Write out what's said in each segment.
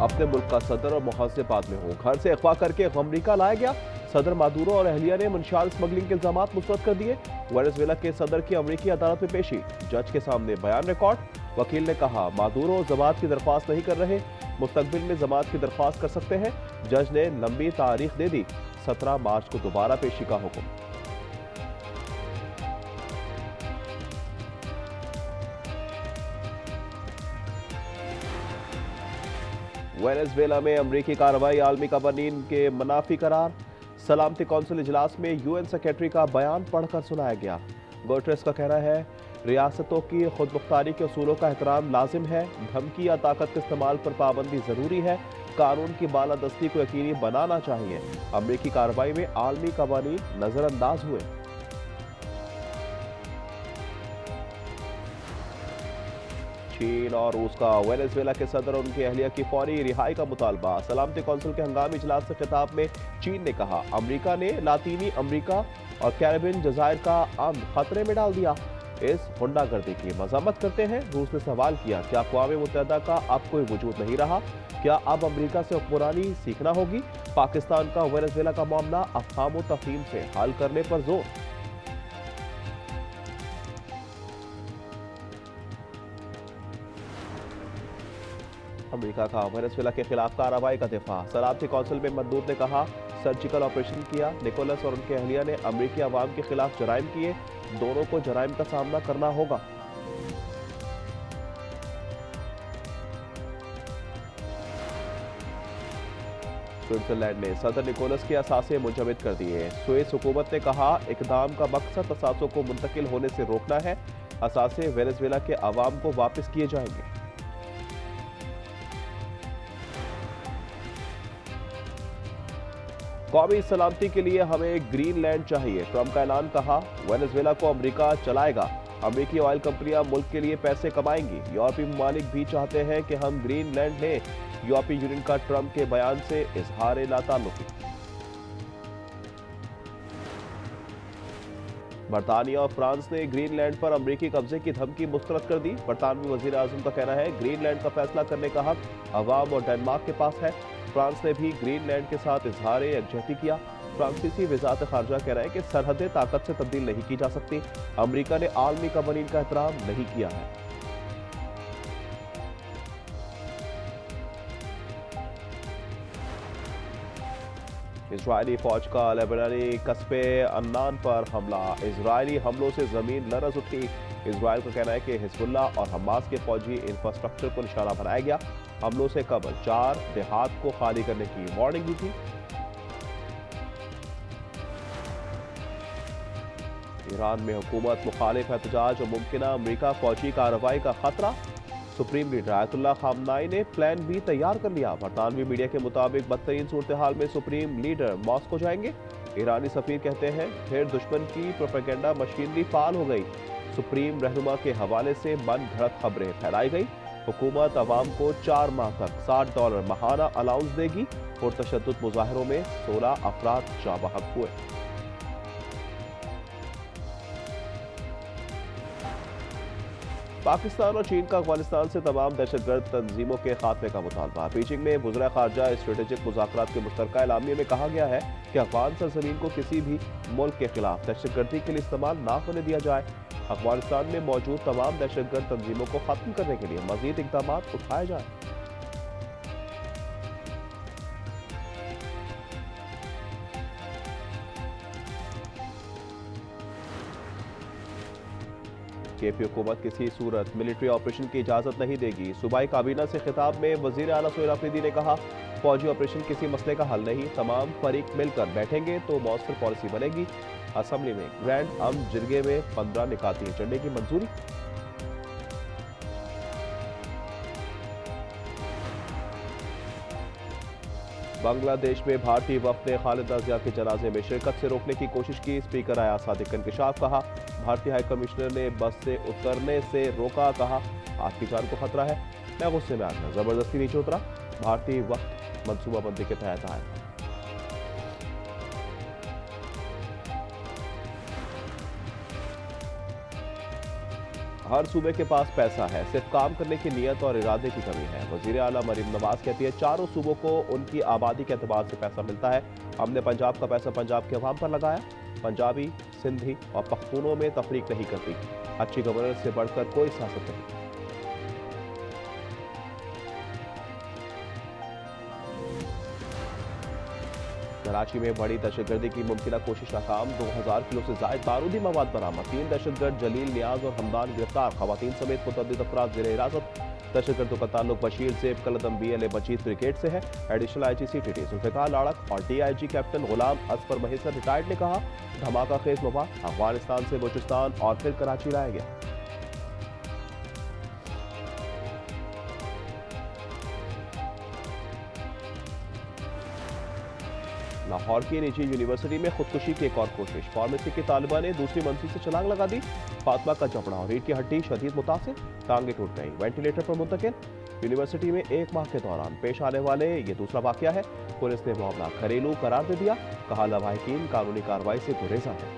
अपने मुल्क का सदर और मुहाजिर बाद में हो। घर से अगवा करके अमेरिका लाया गया। सदर मादुरो और अहलिया ने मुनशियात स्मगलिंग के इल्जाम मुस्तरद कर दिए। वेनेजुएला के सदर की अमेरिकी अदालत में पेशी, जज के सामने बयान रिकॉर्ड। वकील ने कहा मादुरो जमात की दरख्वास्त नहीं कर रहे, मुस्तकबिल में जमात की दरख्वास्त कर सकते हैं। जज ने लंबी तारीख दे दी, 17 मार्च को दोबारा पेशी का हुक्म। वेनेजुएला में अमरीकी कार्रवाई आलमी कवानीन के मुनाफी करार। सलामती कौंसिल इजलास में यूएन सेक्रेटरी का बयान पढ़कर सुनाया गया। गुटेरेस का कहना है रियासतों की खुद मुख्तारी के असूलों का एहतराम लाजिम है, धमकी या ताकत के इस्तेमाल पर पाबंदी जरूरी है, कानून की बालादस्ती को यकीनी बनाना चाहिए। अमरीकी कार्रवाई में आलमी कवानीन नजरअंदाज हुए। चीन और रूस का वेनेजुएला के सदर और उनकी अहलिया की फौरी रिहाई का मुतालबा। सलामती कौंसिल के हंगामी इजलास से खिताब में चीन ने कहा अमरीका ने लातीनी अमरीका और कैरेबियन जजायर का अमन खतरे में डाल दिया। इस गुंडागर्दी की मजम्मत करते हैं। रूस ने सवाल किया क्या अक़वाम मुत्तहिदा का अब कोई वजूद नहीं रहा, क्या अब अमरीका से हुक्मरानी सीखना होगी। पाकिस्तान का वेनेजुएला का मामला अफ़हाम व तफ़हीम से हल करने पर जोर। अमेरिका का वेनेजुएला के खिलाफ कार्रवाई का दिफा। सलामती कौंसिल में मंदूब ने कहा सर्जिकल ऑपरेशन किया। निकोलस और उनके अहलिया ने अमरीकी अवाम के खिलाफ जराइम किए, दोनों को जराइम का सामना करना होगा। स्विट्जरलैंड ने सदर निकोलस के असासे मुंजमद कर दिए। स्विस हुकूमत ने कहा इकदाम का मकसद असासों को मुंतकिल होने से रोकना है। असासे वेनेजुएला के अवाम को वापस किए जाएंगे। कौमी सलामती के लिए हमें ग्रीनलैंड चाहिए, ट्रंप का ऐलान। कहा वेनेजुएला को अमेरिका चलाएगा, अमेरिकी ऑयल कंपनियां मुल्क के लिए पैसे कमाएंगी। यूरोपीय ममालिक भी चाहते हैं कि हम ग्रीनलैंड लें। यूरोपीय यूनियन का ट्रंप के बयान से इजहार लाताल्लुकी। बरतानिया और फ्रांस ने ग्रीनलैंड पर अमेरिकी कब्जे की धमकी मुस्तरद कर दी। बरतानवी वजीर आजम का कहना है ग्रीनलैंड का फैसला करने का हक अवाम और डेनमार्क के पास है। फ्रांस ने भी ग्रीनलैंड के साथ इजहार यकजहती किया। फ्रांसीसी वजारत खारजा कह रहा है कि सरहदें ताकत से तब्दील नहीं की जा सकती। अमेरिका ने आलमी कवानीन का एहतराम नहीं किया है। इजरायली फौज का लेबनानी कस्बे अन्नान पर हमला। इजरायली हमलों से जमीन लरज उठी। इजरायल का कहना है कि हिजबुल्लाह और हमास के फौजी इंफ्रास्ट्रक्चर को निशाना बनाया गया। हमलों से कबल 4 देहात को खाली करने की वार्निंग दी थी। ईरान में हुकूमत मुखालिफ एहतजाज और मुमकिन अमेरिका फौजी कार्रवाई का खतरा। सुप्रीम लीडर आयतुल्लाह खामनाई ने प्लान बी तैयार कर लिया। बरतानवी मीडिया के मुताबिक बदतरीन सूरत हाल में सुप्रीम लीडर मॉस्को जाएंगे। ईरानी सफीर कहते हैं फिर दुश्मन की प्रोपेगेंडा मशीनरी फाल हो गई। सुप्रीम रहनुमा के हवाले से मन घड़त खबरें फैलाई गई। हुकूमत अवाम को 4 माह तक $60 माहाना अलाउंस देगी। पुरतशद्दुद मुजाहिरों में 16 अफराद जाँ बहक हुए। पाकिस्तान और चीन का अफगानिस्तान से तमाम दहशतगर्द तंजीमों के खात्मे का मुतालबा। बीजिंग में वज़ीर ख़ारजा स्ट्रेटेजिक मुज़ाकरात के मुश्तरका एलामिया में कहा गया है कि अफगान सरजमीन को किसी भी मुल्क के खिलाफ दहशतगर्दी के लिए इस्तेमाल ना होने दिया जाए। अफगानिस्तान में मौजूद तमाम दहशतगर्द तंजीमों को खत्म करने के लिए मजीद इक़दाम उठाए जाए। केपी हुकूमत किसी सूरत मिलिट्री ऑपरेशन की इजाजत नहीं देगी। सूबाई काबीना से खिताब में वजीर आला सोहेल अफरीदी ने कहा फौजी ऑपरेशन किसी मसले का हल नहीं, तमाम फरीक मिलकर बैठेंगे तो मौसर पॉलिसी बनेगी। असम्बली में ग्रैंड अम जिरगे में 15 निकाती एजेंडे की मंजूरी। बांग्लादेश में भारतीय वफ्द ने खालिदा जिया के जनाजे में शिरकत से रोकने की कोशिश की। स्पीकर आया सादिक इंकशाफ। कहा भारतीय हाई कमिश्नर ने बस से उतरने से रोका। कहा आपकी जान को खतरा है, मैं गुस्से में आ गया, जबरदस्ती नीचे उतरा। भारतीय वक्त मनसूबाबंदी के तहत आया। हर सूबे के पास पैसा है, सिर्फ काम करने की नीयत और इरादे की कमी है। वजीर आला मरीम नवाज कहती है, चारों सूबों को उनकी आबादी के एतबार से पैसा मिलता है। हमने पंजाब का पैसा पंजाब के अवाम पर लगाया। पंजाबी, सिंधी और पख्तूनों में तफरीक नहीं करती। अच्छी गवर्नेंस से बढ़कर कोई सियासत नहीं। कराची में बड़ी दहशतगर्दी की मुमकिन कोशिश नाकाम। 2000 किलो से जायद बारूदी मवाद बरामद। 3 दहशतगर्द जलील, नियाज और हमदान गिरफ्तार। खवातीन समेत मुतअद्दिद अफराद जेर हिरासत। दहशतगर्दों का ताल्लुक बशीर ज़ेब कलदम BLA मजीद ब्रिगेड से है। एडिशनल IG CTT जुल्फ़िकार लाड़क और DIG कैप्टन गुलाम असफर महिसर रिटायर्ड ने कहा, धमाका खेज मवाद अफगानिस्तान से बलूचिस्तान और फिर कराची लाया गया। लाहौर की निजी यूनिवर्सिटी में खुदकुशी की एक और कोशिश। फार्मेसी की तालिबा ने दूसरी मंजिल से छलांग लगा दी। फातिमा का जबड़ा और रीढ़ की हड्डी शदीद मुतासिर, टांगे टूट गई, वेंटिलेटर पर मुंतकिल। यूनिवर्सिटी में 1 माह के दौरान पेश आने वाले ये दूसरा वाकया है। पुलिस ने मामला घरेलू करार दे दिया। कहा, लवाहिकीन कानूनी कार्रवाई से गुरेजा है।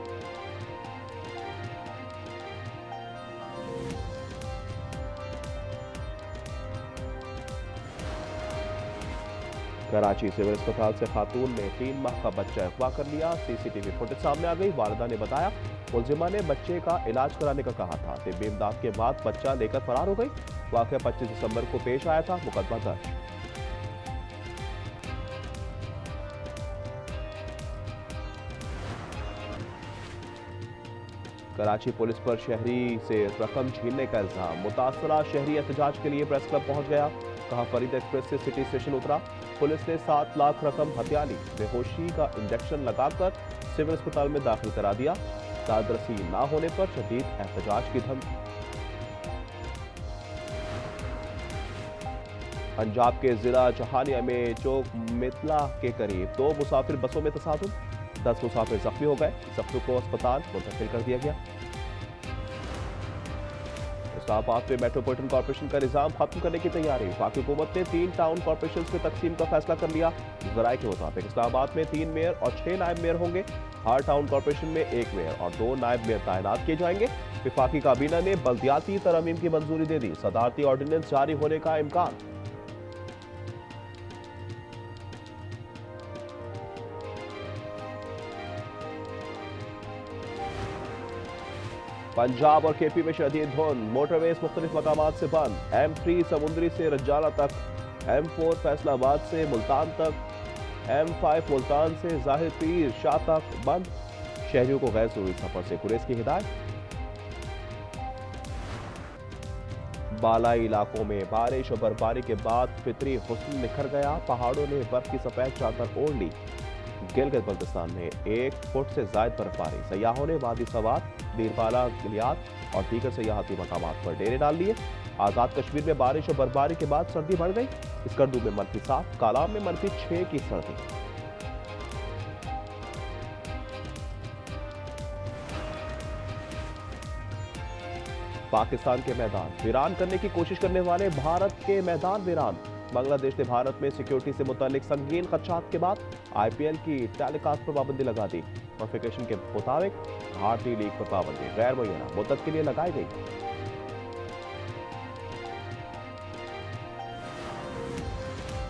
कराची सिविल अस्पताल से खातून ने 3 माह का बच्चा अगवा कर लिया। CCTV फुटेज सामने आ गई। वालिदा ने बताया, मुलजिमा ने बच्चे का इलाज कराने का कहा था। तिब्बी इमदाद के बाद बच्चा लेकर फरार हो गई। वाकया 25 दिसंबर को पेश आया था। मुकदमा दर्ज। कराची पुलिस पर शहरी से रकम छीनने का इल्जाम। मुतासरा शहरी एहतजाज के लिए प्रेस क्लब पहुंच गया। कहा, फरीद एक्सप्रेस से सिटी स्टेशन उतरा। पुलिस ने 7 लाख रकम हथिया ली। बेहोशी का इंजेक्शन लगाकर सिविल अस्पताल में दाखिल करा दिया। दादरसी ना होने पर शदीद एहतजाज की धमकी। पंजाब के जिला चहानिया में चौक मितला के करीब 2 मुसाफिर बसों में तसादुम। 10 मुसाफिर जख्मी हो गए। जख्मी को अस्पताल मुंतकिल कर दिया गया। इस्लामाबाद में मेट्रोपॉलिटन कॉर्पोरेशन का निजाम खत्म करने की तैयारी। वफाकी हुकूमत ने 3 टाउन कॉर्पोरेशन में तकसीम का फैसला कर लिया। जराये के मुताबिक इस्लामाबाद में 3 मेयर और 6 नायब मेयर होंगे। हर टाउन कॉर्पोरेशन में 1 मेयर और 2 नायब मेयर तैनात किए जाएंगे। वफाकी काबीना ने बल्दियाती तरमीम की मंजूरी दे दी। सदारती ऑर्डिनेंस जारी होने का इम्कान। पंजाब और KP में शदीद धुंध। मोटरवेज मुख्तलिफ मकामात से बंद। M3 समुंदरी से रजाला तक, M4 फैसलाबाद से मुल्तान तक, M5 मुल्तान से जाहिर पीर शाह तक बंद। शहरियों को गैर जरूरी सफर से गुरेज की हिदायत। बालाई इलाकों में बारिश और बर्फबारी के बाद फितरी हुस्न निखर गया। पहाड़ों ने बर्फ की सफेद चादर ओढ़ ली। गिलगित बल्तिस्तान में 1 फुट से जायद बर्फबारी। सयाहों ने वादी सवात, बीरबाला, गिलियात और दीगर सयाहती मकामात पर डेरे डाल लिए। आजाद कश्मीर में बारिश और बर्फबारी के बाद सर्दी बढ़ गई। स्कर्दू में -7, कालाम में -6 की सर्दी। पाकिस्तान के मैदान वीरान करने की कोशिश करने वाले भारत के मैदान वीरान। बांग्लादेश ने भारत में सिक्योरिटी से मुतालिक संगीन खदशात के बाद IPL की टेलीकास्ट पर पाबंदी लगा दी। नोटिफिकेशन के मुताबिक भारतीय लीग पर पाबंदी गैर मुय्यना मुद्दत के लिए लगाई गई।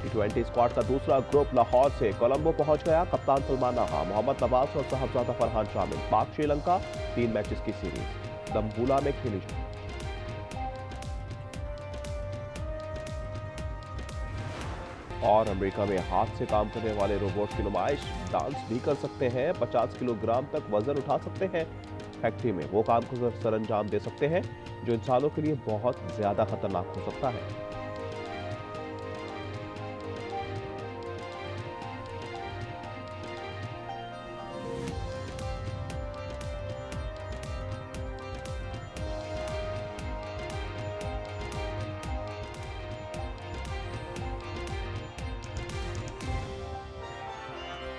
T20 स्क्वाड का दूसरा ग्रुप लाहौर से कोलंबो पहुंच गया। कप्तान सलमान आगा, मोहम्मद नवाज और साहबजादा फरहान शामिल। पाक श्रीलंका 3 मैचेस की सीरीज दम्बुला में खेली जाए। और अमेरिका में हाथ से काम करने वाले रोबोट की नुमाइश। डांस भी कर सकते हैं, 50 किलोग्राम तक वजन उठा सकते हैं। फैक्ट्री में वो काम को सरंजाम दे सकते हैं जो इंसानों के लिए बहुत ज्यादा खतरनाक हो सकता है।